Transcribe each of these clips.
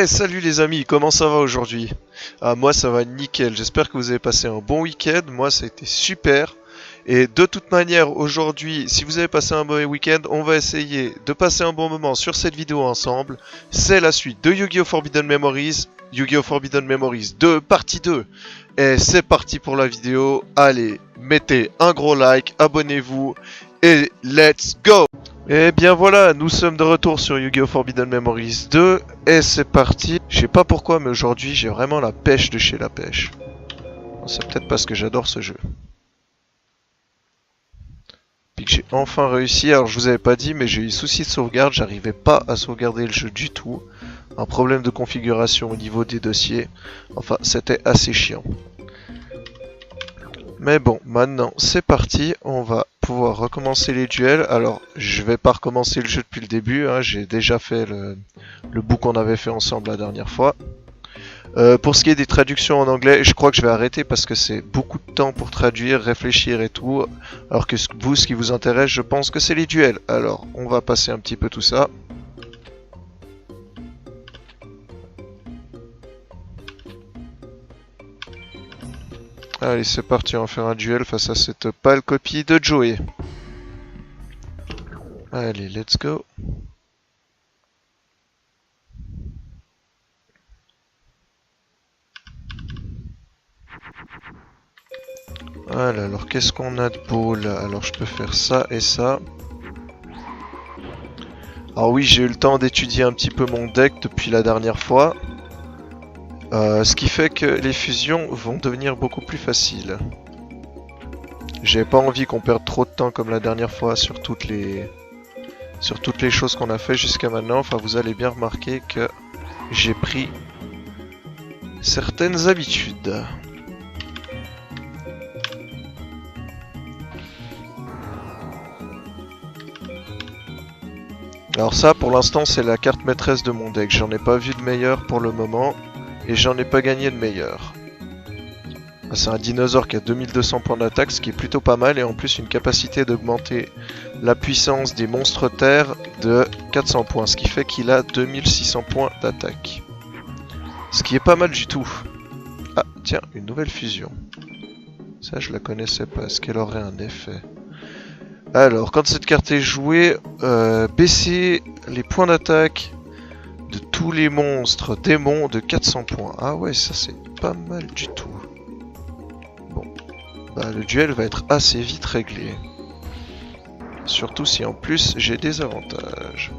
Salut les amis, comment ça va aujourd'hui? Moi ça va nickel, j'espère que vous avez passé un bon week-end, moi ça a été super. Et de toute manière aujourd'hui, si vous avez passé un mauvais week-end, on va essayer de passer un bon moment sur cette vidéo ensemble. C'est la suite de Yu-Gi-Oh! Forbidden Memories, Yu-Gi-Oh! Forbidden Memories 2, partie 2. Et c'est parti pour la vidéo, allez, mettez un gros like, abonnez-vous et let's go! Et bien voilà, nous sommes de retour sur Yu-Gi-Oh! Forbidden Memories 2 et c'est parti. Je sais pas pourquoi mais aujourd'hui j'ai vraiment la pêche de chez la pêche. C'est peut-être parce que j'adore ce jeu. Puis que j'ai enfin réussi, alors je vous avais pas dit mais j'ai eu souci de sauvegarde, j'arrivais pas à sauvegarder le jeu du tout. Un problème de configuration au niveau des dossiers. Enfin c'était assez chiant. Mais bon, maintenant c'est parti, on va pouvoir recommencer les duels. Alors, je vais pas recommencer le jeu depuis le début, hein. J'ai déjà fait le bout qu'on avait fait ensemble la dernière fois. Pour ce qui est des traductions en anglais, je crois que je vais arrêter parce que c'est beaucoup de temps pour traduire, réfléchir et tout. Alors que vous, ce qui vous intéresse, je pense que c'est les duels. Alors, on va passer un petit peu tout ça. Allez, c'est parti, on va faire un duel face à cette pâle copie de Joey. Allez, let's go. Voilà, alors qu'est-ce qu'on a de beau là? Alors je peux faire ça et ça. Alors oui, j'ai eu le temps d'étudier un petit peu mon deck depuis la dernière fois. Ce qui fait que les fusions vont devenir beaucoup plus faciles. J'ai pas envie qu'on perde trop de temps comme la dernière fois sur toutes les choses qu'on a fait jusqu'à maintenant. Enfin, vous allez bien remarquer que j'ai pris certaines habitudes. Alors ça, pour l'instant, c'est la carte maîtresse de mon deck. J'en ai pas vu de meilleur pour le moment. Et j'en ai pas gagné de meilleur. C'est un dinosaure qui a 2200 points d'attaque, ce qui est plutôt pas mal. Et en plus, une capacité d'augmenter la puissance des monstres terre de 400 points. Ce qui fait qu'il a 2600 points d'attaque. Ce qui est pas mal du tout. Ah, tiens, une nouvelle fusion. Ça, je la connaissais pas. Est-ce qu'elle aurait un effet? Alors, quand cette carte est jouée, baissez les points d'attaque de tous les monstres démons de 400 points. Ah ouais, ça c'est pas mal du tout. Bon, bah le duel va être assez vite réglé. Surtout si en plus j'ai des avantages.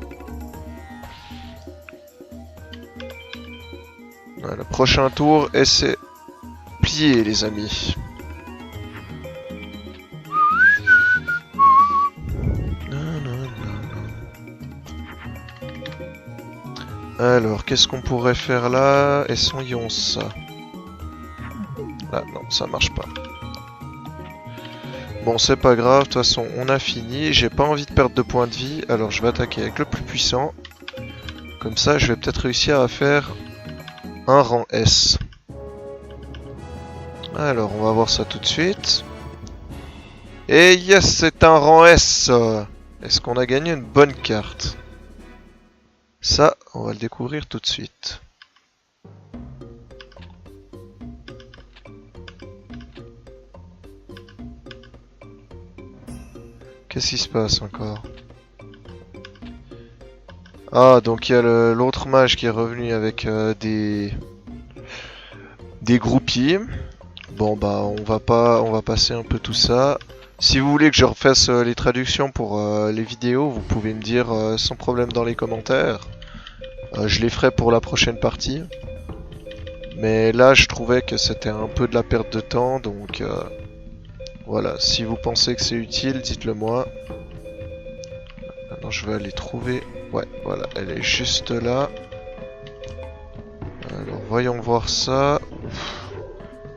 Voilà, prochain tour et c'est plié les amis. Alors, qu'est-ce qu'on pourrait faire là? Essayons ça. Ah non, ça marche pas. Bon, c'est pas grave, de toute façon, on a fini. J'ai pas envie de perdre de points de vie, alors je vais attaquer avec le plus puissant. Comme ça, je vais peut-être réussir à faire un rang S. Alors, on va voir ça tout de suite. Et yes, c'est un rang S! Est-ce qu'on a gagné une bonne carte? Ça, on va le découvrir tout de suite. Qu'est-ce qui se passe encore? Ah, donc il y a l'autre mage qui est revenu avec des groupies. Bon bah on va passer un peu tout ça. Si vous voulez que je refasse les traductions pour les vidéos, vous pouvez me dire sans problème dans les commentaires. Je les ferai pour la prochaine partie. Mais là, je trouvais que c'était un peu de la perte de temps, donc voilà. Si vous pensez que c'est utile, dites-le moi. Maintenant, je vais aller trouver. Ouais, voilà, elle est juste là. Alors, voyons voir ça. Ouf.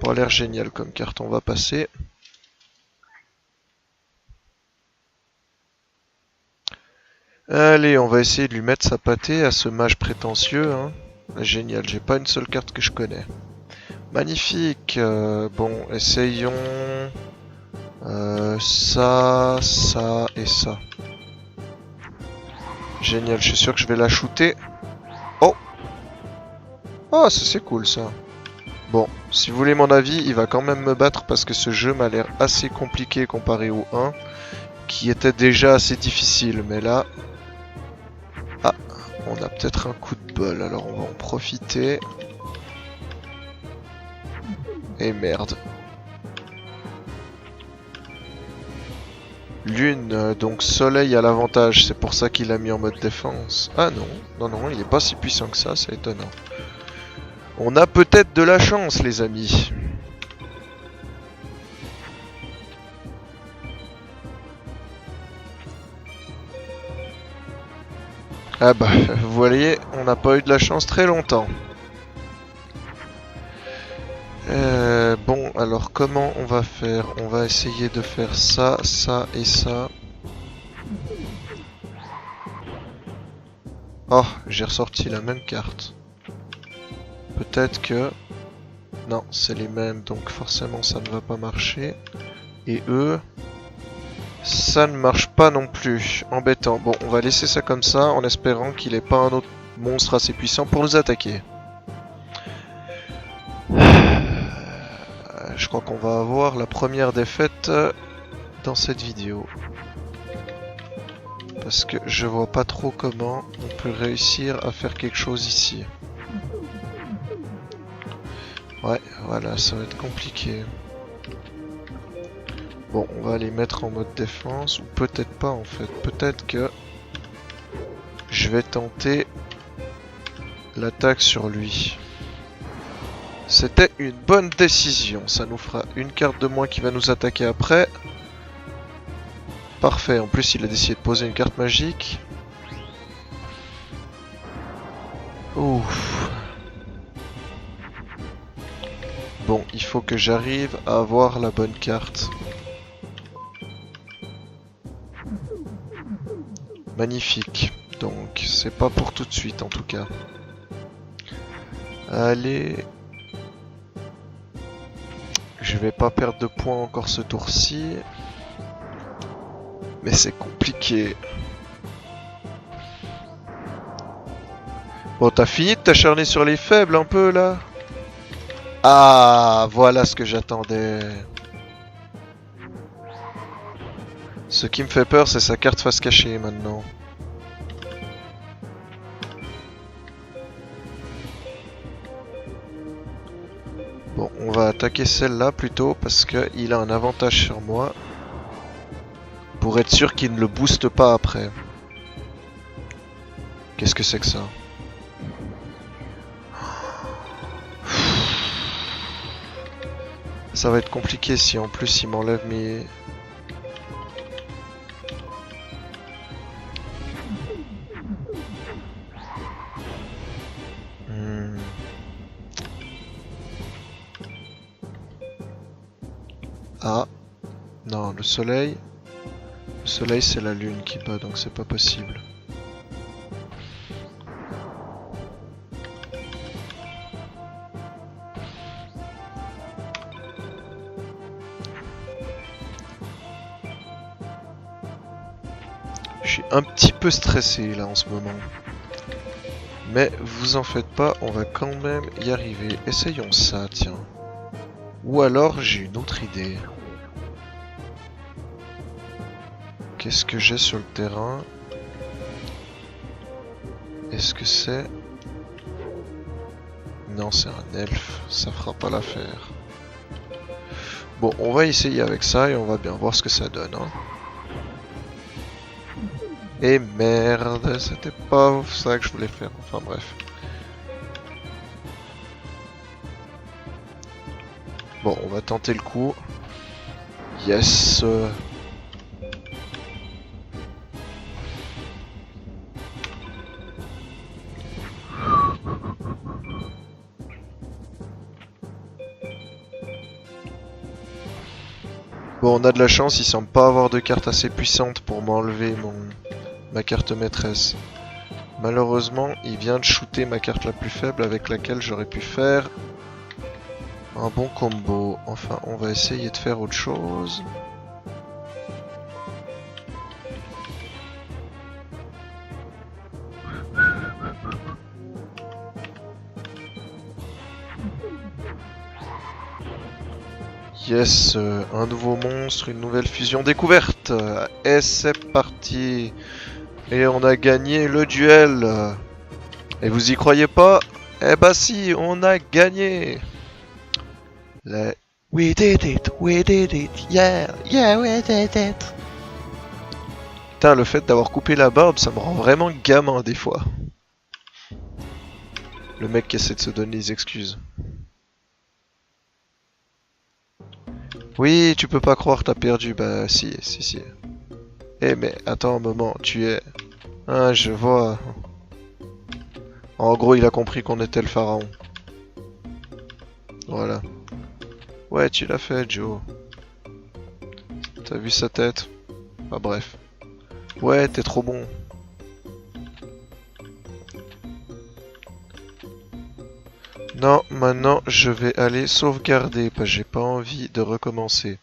Pas l'air génial comme carte, on va passer. Allez, on va essayer de lui mettre sa pâtée à ce mage prétentieux. Hein. Génial, j'ai pas une seule carte que je connais. Magnifique. Bon, essayons ça, ça et ça. Génial, je suis sûr que je vais la shooter. Oh! Oh, ça c'est cool ça. Bon, si vous voulez mon avis, il va quand même me battre parce que ce jeu m'a l'air assez compliqué comparé au 1, qui était déjà assez difficile. Mais là... Ah, on a peut-être un coup de bol, alors on va en profiter. Et merde. Lune, donc soleil a l'avantage, c'est pour ça qu'il a mis en mode défense. Ah non, non, non, il est pas si puissant que ça, c'est étonnant. On a peut-être de la chance, les amis. Ah bah, vous voyez, on n'a pas eu de la chance très longtemps. Bon, alors comment on va faire? On va essayer de faire ça, ça et ça. Oh, j'ai ressorti la même carte. Peut-être que... Non, c'est les mêmes, donc forcément ça ne va pas marcher. Et eux... Ça ne marche pas non plus. Embêtant. Bon, on va laisser ça comme ça, en espérant qu'il n'ait pas un autre monstre assez puissant pour nous attaquer. Je crois qu'on va avoir la première défaite dans cette vidéo. Parce que je vois pas trop comment on peut réussir à faire quelque chose ici. Ouais, voilà, ça va être compliqué. Bon, on va les mettre en mode défense, ou peut-être pas en fait. Peut-être que je vais tenter l'attaque sur lui. C'était une bonne décision, ça nous fera une carte de moins qui va nous attaquer après. Parfait, en plus il a décidé de poser une carte magique. Ouf. Bon, il faut que j'arrive à avoir la bonne carte. Magnifique. Donc, c'est pas pour tout de suite en tout cas. Allez. Je vais pas perdre de points encore ce tour-ci. Mais c'est compliqué. Bon, t'as fini de t'acharner sur les faibles un peu là? Ah, voilà ce que j'attendais. Ce qui me fait peur, c'est sa carte face cachée maintenant. Bon, on va attaquer celle-là plutôt parce qu'il a un avantage sur moi. Pour être sûr qu'il ne le booste pas après. Qu'est-ce que c'est que ça? Ça va être compliqué si en plus il m'enlève mes... Ah. Non, le soleil... Le soleil c'est la lune qui bat donc c'est pas possible. Je suis un petit peu stressé là en ce moment. Mais vous en faites pas, on va quand même y arriver. Essayons ça, tiens. Ou alors j'ai une autre idée. Qu'est-ce que j'ai sur le terrain? Est-ce que c'est... Non, c'est un elfe, ça fera pas l'affaire. Bon, on va essayer avec ça et on va bien voir ce que ça donne. Hein. Et merde, c'était pas ça que je voulais faire. Enfin bref. Bon, on va tenter le coup. Yes. Bon, on a de la chance, il semble pas avoir de carte assez puissante pour m'enlever ma carte maîtresse. Malheureusement, il vient de shooter ma carte la plus faible avec laquelle j'aurais pu faire un bon combo. Enfin, on va essayer de faire autre chose. Yes, un nouveau monstre, une nouvelle fusion découverte. Et c'est parti. Et on a gagné le duel. Et vous y croyez pas? Eh bah si, on a gagné. We did it, yeah, yeah, we did it. Putain, le fait d'avoir coupé la barbe, ça me rend vraiment gamin des fois. Le mec qui essaie de se donner des excuses. Oui, tu peux pas croire, t'as perdu. Bah si. Eh mais attends un moment, tu es... Ah, je vois. En gros, il a compris qu'on était le pharaon. Voilà. Ouais, tu l'as fait, Joe. T'as vu sa tête? Ah bref. Ouais, t'es trop bon. Non, maintenant je vais aller sauvegarder parce que j'ai pas envie de recommencer.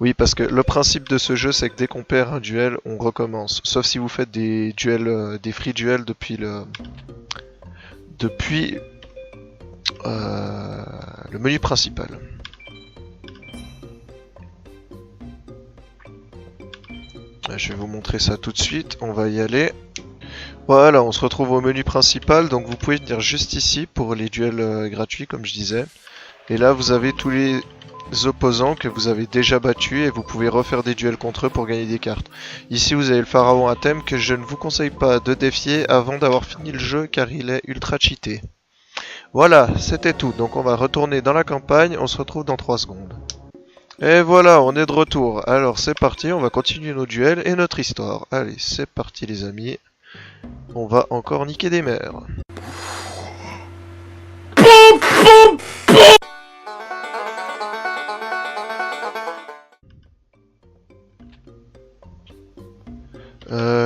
Oui, parce que le principe de ce jeu, c'est que dès qu'on perd un duel, on recommence. Sauf si vous faites des duels, des free duels depuis le menu principal. Je vais vous montrer ça tout de suite. On va y aller. Voilà, on se retrouve au menu principal, donc vous pouvez venir juste ici pour les duels gratuits, comme je disais. Et là, vous avez tous les opposants que vous avez déjà battus et vous pouvez refaire des duels contre eux pour gagner des cartes. Ici, vous avez le pharaon à thème que je ne vous conseille pas de défier avant d'avoir fini le jeu car il est ultra cheaté. Voilà, c'était tout. Donc on va retourner dans la campagne, on se retrouve dans 3 secondes. Et voilà, on est de retour. Alors c'est parti, on va continuer nos duels et notre histoire. Allez, c'est parti les amis. On va encore niquer des mères.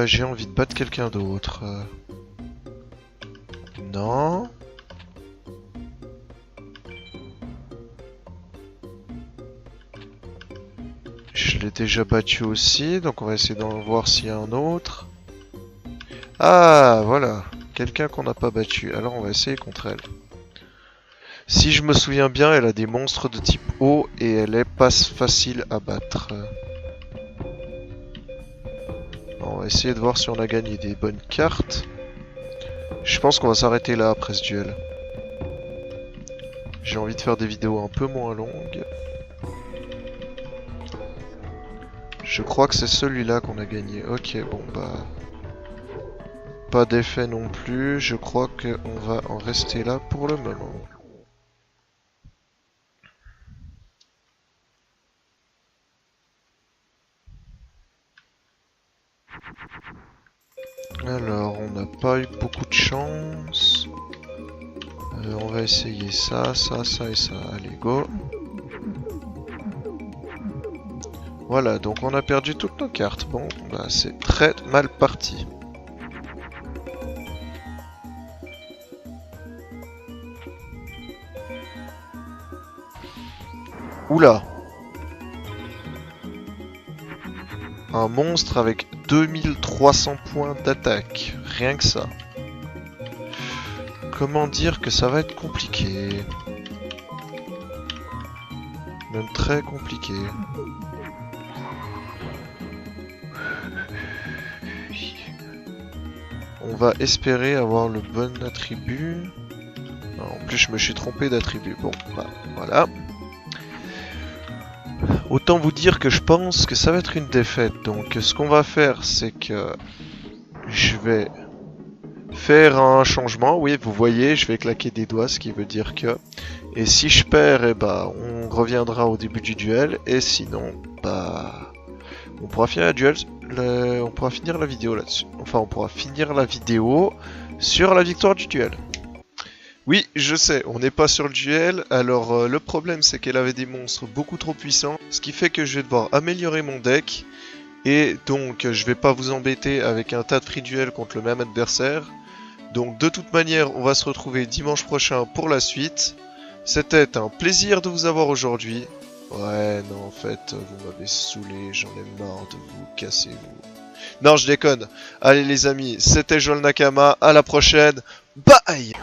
J'ai envie de battre quelqu'un d'autre. Non. Je l'ai déjà battu aussi, donc on va essayer d'en voir s'il y a un autre. Ah, voilà. Quelqu'un qu'on n'a pas battu. Alors on va essayer contre elle. Si je me souviens bien, elle a des monstres de type eau et elle est pas facile à battre. On va essayer de voir si on a gagné des bonnes cartes. Je pense qu'on va s'arrêter là après ce duel. J'ai envie de faire des vidéos un peu moins longues. Je crois que c'est celui-là qu'on a gagné. Ok, bon bah... Pas d'effet non plus. Je crois qu'on va en rester là pour le moment. Alors, on n'a pas eu beaucoup de chance. On va essayer ça et ça. Allez, go. Voilà, donc on a perdu toutes nos cartes. Bon, bah c'est très mal parti. Oula! Un monstre avec 2300 points d'attaque. Rien que ça. Comment dire que ça va être compliqué? Même très compliqué. On va espérer avoir le bon attribut. En plus, je me suis trompé d'attribut. Bon, bah, voilà. Autant vous dire que je pense que ça va être une défaite. Donc, ce qu'on va faire, c'est que je vais faire un changement. Oui, vous voyez, je vais claquer des doigts, ce qui veut dire que... Et si je perds, eh bah, on reviendra au début du duel. Et sinon, bah... On pourra finir la duel... On pourra finir la vidéo là-dessus. Enfin, on pourra finir la vidéo sur la victoire du duel. Oui, je sais, on n'est pas sur le duel. Alors, le problème, c'est qu'elle avait des monstres beaucoup trop puissants. Ce qui fait que je vais devoir améliorer mon deck. Et donc, je vais pas vous embêter avec un tas de free duels contre le même adversaire. Donc, de toute manière, on va se retrouver dimanche prochain pour la suite. C'était un plaisir de vous avoir aujourd'hui. Ouais, non, en fait, vous m'avez saoulé, j'en ai marre de vous, cassez-vous. Non, je déconne. Allez les amis, c'était Joel Nakama, à la prochaine, bye!